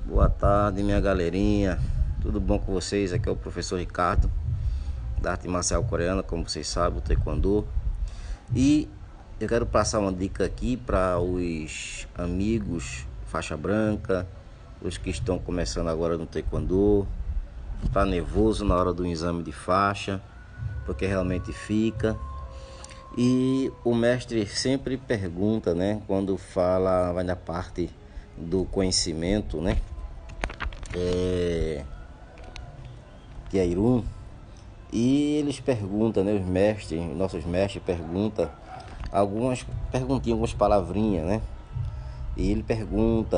Boa tarde, minha galerinha. Tudo bom com vocês? Aqui é o professor Ricardo, da arte marcial coreana, como vocês sabem, o Taekwondo. E eu quero passar uma dica aqui para os amigos faixa branca, os que estão começando agora no Taekwondo. Tá nervoso na hora do exame de faixa, porque realmente fica. E o mestre sempre pergunta, né, quando fala, vai na parte do conhecimento, né, que é Irum, e eles perguntam, né, os mestres, nossos mestres perguntam algumas perguntinhas, algumas palavrinhas, né, e ele pergunta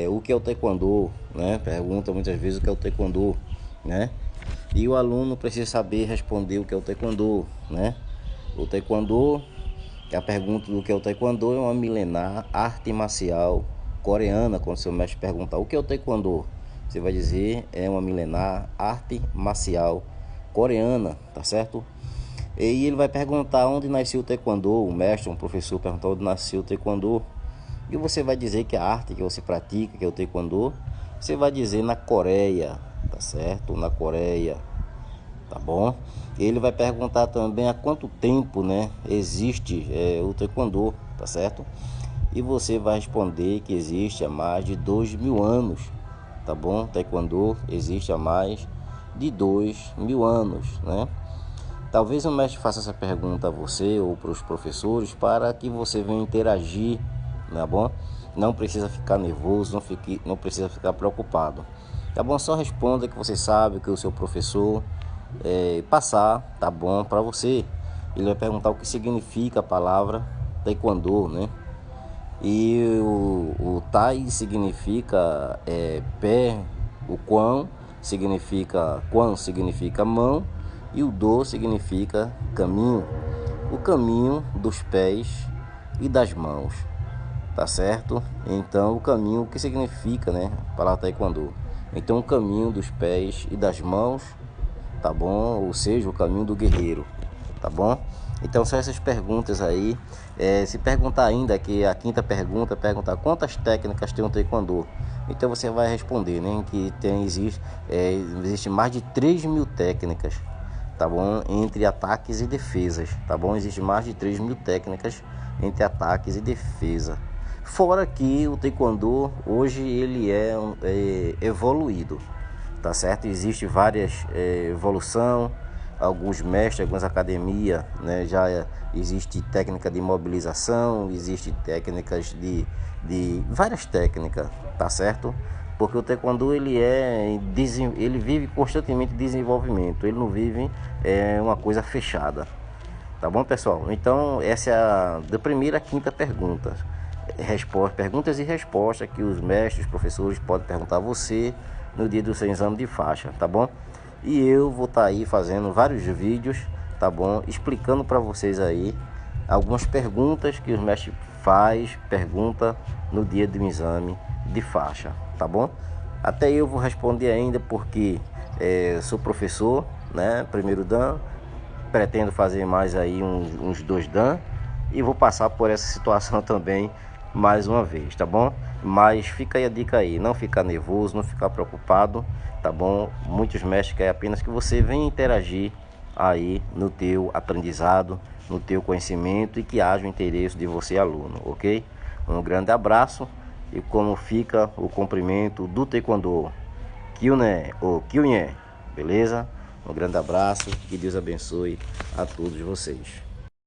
o que é o Taekwondo, né, pergunta muitas vezes o que é o Taekwondo, né, e o aluno precisa saber responder o que é o Taekwondo, né. O Taekwondo, a pergunta do que é o Taekwondo é uma milenar arte marcial coreana. Quando seu mestre perguntar o que é o Taekwondo, você vai dizer é uma milenar arte marcial coreana, tá certo? E ele vai perguntar onde nasceu o Taekwondo, o mestre, um professor perguntou onde nasceu o Taekwondo, e você vai dizer que a arte que você pratica, que é o Taekwondo, você vai dizer na Coreia, tá certo? Na Coreia, tá bom? Ele vai perguntar também há quanto tempo, né, existe o Taekwondo, tá certo? E você vai responder que existe há mais de 2.000 anos, tá bom? Taekwondo existe há mais de 2.000 anos, né? Talvez o mestre faça essa pergunta a você ou para os professores para que você venha interagir, tá bom? Não precisa ficar nervoso, não precisa ficar preocupado, tá bom? Só responda que você sabe que o seu professor passar, tá bom, para você. Ele vai perguntar o que significa a palavra Taekwondo, né? E o Tai significa pé, o Quan significa mão, e o Do significa caminho, o caminho dos pés e das mãos, tá certo? Então o caminho, o que significa, né, a palavra Taekwondo? Então o caminho dos pés e das mãos, tá bom? Ou seja, o caminho do guerreiro, tá bom? Então são essas perguntas aí. Se perguntar ainda, que a quinta pergunta perguntar quantas técnicas tem o Taekwondo, então você vai responder, né, que existe mais de 3.000 técnicas, tá bom? Entre ataques e defesas, tá bom? Existe mais de 3.000 técnicas entre ataques e defesa. Fora que o Taekwondo hoje ele é evoluído, tá certo? Existe várias evolução, alguns mestres, algumas academias, né, já existe técnica de mobilização, existe técnicas de várias técnicas, tá certo? Porque o Taekwondo ele vive constantemente desenvolvimento, ele não vive uma coisa fechada, tá bom, pessoal? Então essa é da primeira à quinta pergunta, perguntas e respostas que os mestres, os professores podem perguntar a você no dia do seu exame de faixa, tá bom? E eu vou estar aí fazendo vários vídeos, tá bom? Explicando para vocês aí algumas perguntas que os mestres pergunta no dia do exame de faixa, tá bom? Até eu vou responder ainda porque sou professor, né? Primeiro Dan, pretendo fazer mais aí uns 2 Dan e vou passar por essa situação também mais uma vez, tá bom? Mas fica aí a dica aí, não ficar nervoso, não ficar preocupado, tá bom? Muitos mestres querem apenas que você venha interagir aí no teu aprendizado, no teu conhecimento, e que haja o interesse de você, aluno, ok? Um grande abraço. E como fica o cumprimento do Taekwondo, Kyuné ou Kyunhé, beleza? Um grande abraço, que Deus abençoe a todos vocês.